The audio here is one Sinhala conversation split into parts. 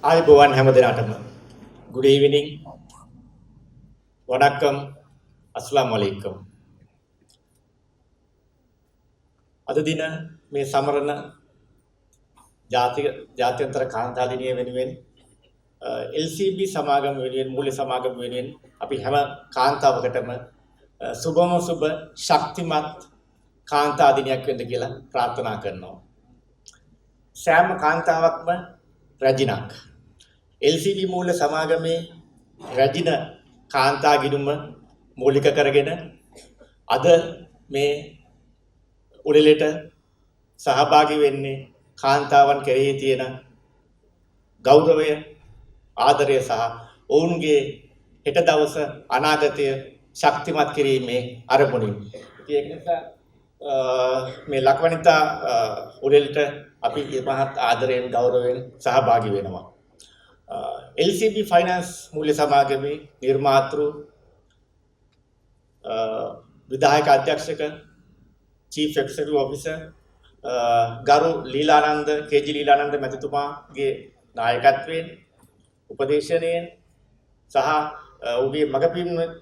ආයුබෝවන් හැම දිනකටම good evening වණක්කම් අස්ලාම් අලයිකුම් අද දින මේ සමරන ජාත්‍යන්තර කාන්තා දිනය වෙනුවෙන් LCB සමාගම වෙනුවෙන් මූල්‍ය සමාගම වෙනුවෙන් අපි හැම කාන්තාවකටම සුබම සුබ ශක්තිමත් කාන්තා දිනයක් වෙන්න කියලා ප්‍රාර්ථනා කරනවා. සෑම කාන්තාවක්ම රැජිනක් LCB මූල්‍ය සමාගමේ රැජින කාන්තා ගිණුම මූලික කරගෙන අද මේ උළෙලට සහභාගී වෙන්නේ කාන්තාවන් කෙරෙහි තියෙන ගෞරවය ආදරය සහ ඔවුන්ගේ හෙට දවස අනාගතය ශක්තිමත් කිරීමේ අරමුණින්. ඒක නිසා මේ ලක්වනිතා උළෙලට අපි මහත් ආදරයෙන් ගෞරවයෙන් සහභාගී වෙනවා. LCB ෆයිනෑන්ස් මූල්‍ය සමාගමේ නිර්මාතෘ විධායක අධ්‍යක්ෂක චීෆ් එක්සිකියුටිව් ඔෆිසර් ගරු ලීලානන්ද කේජී ලීලානන්ද මැතිතුමාගේ නායකත්වයෙන් උපදේශනයෙන් සහ ඔහුගේ මඟ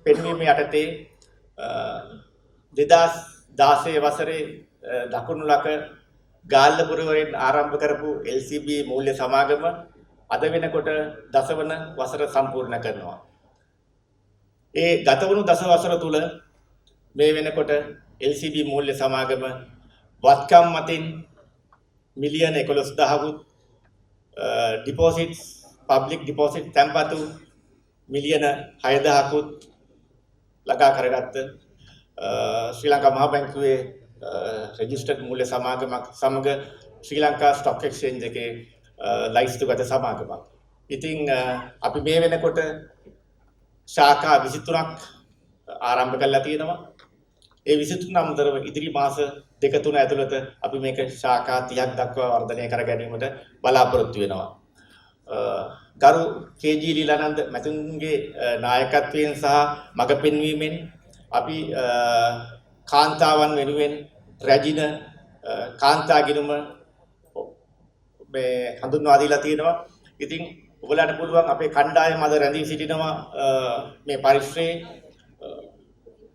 පෙන්වීම යටතේ 2016 වසරේ දකුණුලක ගාල්ලපුරවරින් ආරම්භ කරපු LCB මූල්‍ය සමාගම අද වෙනකොට දසවන වසර සම්පූර්ණ කරනවා. ඒ ගතවුණු දස වසර තුල මේ වෙනකොට LCB මූල්‍ය සමාගම වත්කම් මතින් මිලියන 11000කුත් ඩිපොසිට්ස් පබ්ලික් ඩිපොසිට් තැන්පතු මිලියන 6000කුත් ලගා කරගත්ත ශ්‍රී ලංකා මහා බැංකුවේ රෙජිස්ටර්ඩ් මූල්‍ය සමාගමක් සමග ශ්‍රී ලංකා ස්ටොක් එක්ස්චේන්ජ් එකේ ලයිස්තුගත සමාගමක්. ඉතින් අපි මේ වෙනකොට ශාඛා 23ක් ආරම්භ කරලා තියෙනවා. ඒ 23 අතරව ඉදිරි මාස 2-3 ඇතුළත අපි මේක ශාඛා 30ක් දක්වා වර්ධනය කර ගැනීමට බලාපොරොත්තු වෙනවා. ගරු කේජී ලීලානන්ද මැතිතුන්ගේ නායකත්වයෙන් සහ මඟ පෙන්වීමෙන් අපි කාන්තාවන් වෙනුවෙන් රැජින කාන්තා ගිණුම මේ හඳුන්වා දීලා තියෙනවා. ඉතින් ඔයගලන්ට පුළුවන් අපේ කණ්ඩායම අද රැඳී සිටිනවා මේ පරිශ්‍රයේ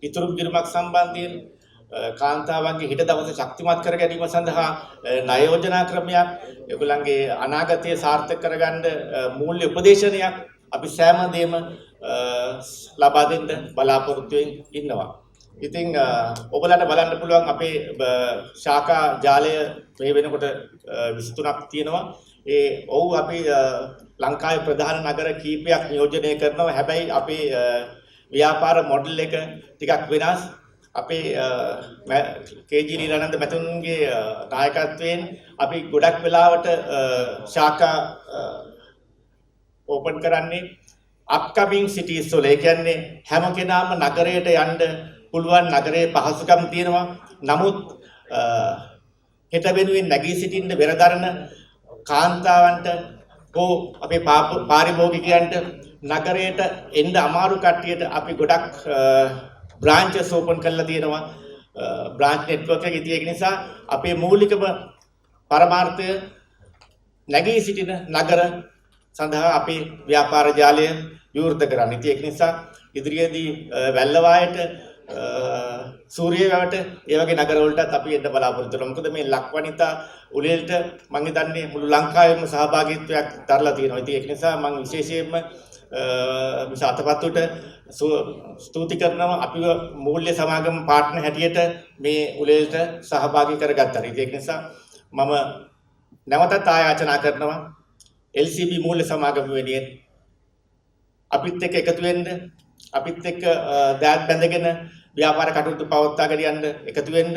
ඉතුරු ගිණුමක් සම්බන්ධයෙන් කාන්තාවන්ගේ හිත දවස ශක්තිමත් කර ගැනීම සඳහා ණය යෝජනා ක්‍රමයක් ඔයගලන්ගේ අනාගතය සාර්ථක කරගන්න මූල්‍ය උපදේශනයක් අපි සෑම දෙයක්ම ලබා දෙන්න බලාපොරොත්තු ඉන්නවා. ඉතින් ඔයගලන්ට බලන්න පුළුවන් අපේ ශාඛා ජාලය මේ වෙනකොට 23ක් තියෙනවා. ඔව් අපි ලංකාවේ ප්‍රධාන නගර කීපයක් නියෝජනය කරනවා. හැබැයි අපේ ව්‍යාපාර මොඩල් එක ටිකක් වෙනස්. අපේ කේජී ලීලානන්ද මැතිතුන්ගේ නායකත්වයෙන් අපි ගොඩක් වෙලාවට ශාඛා ඕපන් කරන්නේ අප්කමින් සිටිස් වල. ඒ කියන්නේ හැම කෙනාම නගරයට යන්න පුළුවන් නගරයේ පහසුකම් තියෙනවා. නමුත් හෙට වෙනුවෙන් නැගී සිටින්න වෙරදරන කාන්තාවන්ට හෝ අපේ පාරිභෝගිකයන්ට නගරයට එන්න අමාරු කට්ටියට අපි ගොඩක් බ්‍රාන්චස් ඕපන් කරලා තියෙනවා. බ්‍රාන්ච් නෙට්වර්ක් එක. ඉතින් ඒක නිසා අපේ මූලිකම පරමාර්ථය නැගී සිටින නගර සඳහා අපේ ව්‍යාපාර ජාලය විවෘත කරන්න. ඉතින් ඒක නිසා ඉදිරියේදී වැල්ලවායට සූරියවැවට ඒ වගේ නගරවලටත් අපි එන්න බලාපොරොත්තු වෙනවා. මොකද මේ ලක්වනිතා උළෙලට මම හිතන්නේ මුළු ලංකාවෙම සහභාගීත්වයක් දරලා තියෙනවා. ඉතින් ඒක නිසා මම විශේෂයෙන්ම අතපත්තුට ස්තුති කරනවා අපිව මූල්‍ය සමාගම පාර්ට්නර් හැටියට මේ උළෙලට සහභාගී කරගත්තා. ඉතින් ඒක නිසා මම නැවතත් ආයාචනා කරනවා LCB මූල්‍ය සමාගම වෙනුවෙන් අපිත් එක්ක එකතු වෙන්න, අපිත් එක්ක දෑත් බැඳගෙන ව්‍යාපාර කටයුතු පවත්වාගෙන යන්න එකතු වෙන්න.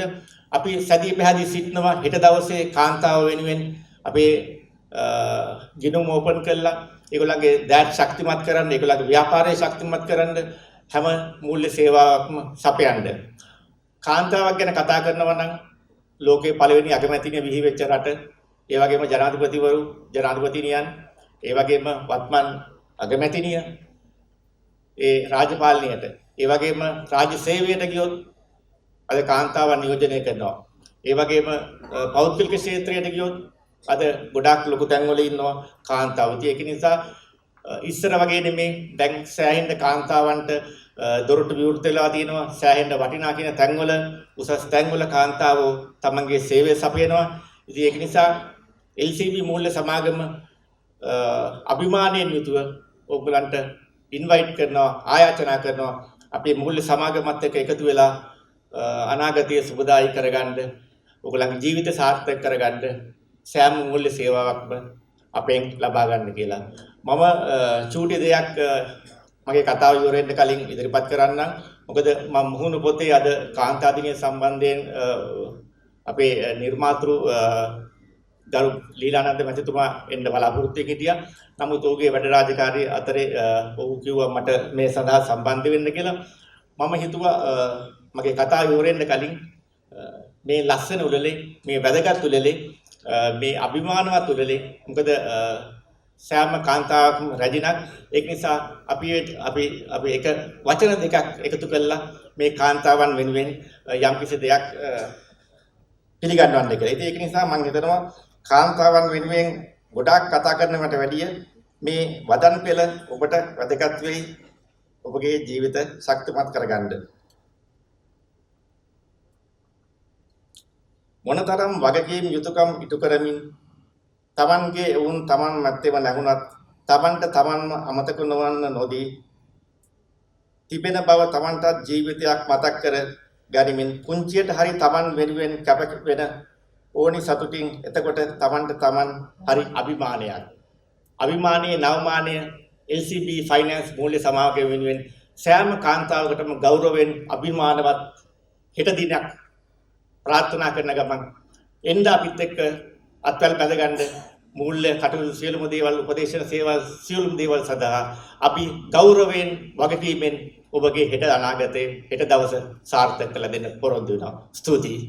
අපි සැදී පැහැදී සිටිනවා හෙට දවසේ කාන්තාව වෙනුවෙන් අපේ ගිණුම් ඕපන් කළා. ඒගොල්ලන්ගේ දෑත් ශක්තිමත් කරන්න, ඒගොල්ලන්ගේ ව්‍යාපාරය ශක්තිමත් කරන්න, හැම මූල්‍ය සේවාවක්ම සපයන්න. කාන්තාවක් ගැන කතා කරනවා නම් ලෝකේ පළවෙනි අගමැතිනිය විහි වෙච්ච රට, ඒ වගේම ජනාධිපතිවරු, ජනාධිපතිනියන්, ඒ වගේම වත්මන් අගමැතිනිය ඒ රාජපාලනයට, ඒ වගේම රාජ්‍ය සේවයට ගියොත් අද කාන්තාවන් නියෝජනය කරනවා. ඒ වගේම පෞද්ගලික ක්ෂේත්‍රයට ගියොත් අද ගොඩාක් ලොකු තැන්වල ඉන්නවා කාන්තාවෝ. ඒක නිසා ඉස්සර වගේ නෙමේ දැන් සෑහෙන්න කාන්තාවන්ට දොරටු විවෘත වෙලා තියෙනවා. සෑහෙන්න වටිනා කියන තැන්වල උසස් තැන්වල කාන්තාවෝ තමන්ගේ සේවය සපයනවා. ඉතින් ඒක නිසා LCB මූල්‍ය සමාගම අභිමානයෙන් යුතුව ඔයගලන්ට ඉන්වයිට් කරනවා, ආයාචනා කරනවා අපේ මූල්‍ය සමාගමත් එක්ක එකතු වෙලා අනාගතයේ සුබදායි කරගන්න, ඔයගලන්ගේ ජීවිත සාර්ථක කරගන්න සෑම මූල්‍ය සේවාවක්ම අපෙන් ලබා ගන්න කියලා. මම චූටි දෙයක් මගේ කතාව ඉවර වෙන්න කලින් ඉදිරිපත් කරන්නම්. මොකද මම මුහුණු පොතේ අද කාන්තා දිනය සම්බන්ධයෙන් අපේ නිර්මාතෘ ගරු ලීලානන්ද මැතිතුමා එන්න බලාපොරොත්තු වෙ හිටියා. නමුත් ඔහුගේ වැඩ රාජකාරී අතරේ ඔහු කිව්වා මට මේ සඳහා සම්බන්ධ වෙන්න කියලා. මම හිතුවා මගේ කතාව ඉවර වෙන්න කලින් මේ ලස්සන උළෙලේ, මේ වැදගත් උළෙලේ, මේ අභිමානවත් උළෙලේ, මොකද සෑම කාන්තාවකම රැජිනක්. ඒක නිසා අපි එක වචන දෙකක් එකතු කළා මේ කාන්තාවන් වෙනුවෙන් යම්කිසි දෙයක් පිළිගන්නවන්න කියලා. ඉතින් ඒක නිසා මම හිතනවා කාන්තාවන් වෙනුවෙන් ගොඩාක් කතා කරනවට වැඩිය මේ වදන් පෙළ ඔබට වැදගත් වෙයි ඔබගේ ජීවිත ශක්තිමත් කරගන්න. මොනතරම් වගකීම් යුතුයකම් ඉටු කරමින් තමන්ගේ වුන් තමන් මැත්තේම නැහුණත් තමන්ට තමන්ම අමතක නොවන්න නොදී තිබෙන බව තමන්ටත් ජීවිතයක් මතක් කර ගනිමින් පුංචියට හරි තමන් වෙනුවෙන් කැප වෙන ඕනි සතුටින් එතකොට තමන්ට තමන් හරි අභිමානයක්. අභිමානයේ නවමානය LCB ෆයිනෑන්ස් මූල්‍ය සමාගම වෙනුවෙන් සෑම කාන්තාවකටම ගෞරවයෙන් අභිමානවත් හෙට දිනක් ප්‍රාර්ථනා කරන ගමන් එන්න අපිත් එක්ක අත්වැල් බැඳගන්න මූල්‍ය කටයුතු සියලුම දේවල් උපදේශන සේවා සියලුම දේවල් සඳහා අපි ගෞරවයෙන් වගකීමෙන් ඔබගේ හෙට අනාගතයේ හෙට දවස සාර්ථක කළ දෙන්න පොරොන්දු වෙනවා. ස්තුතියි.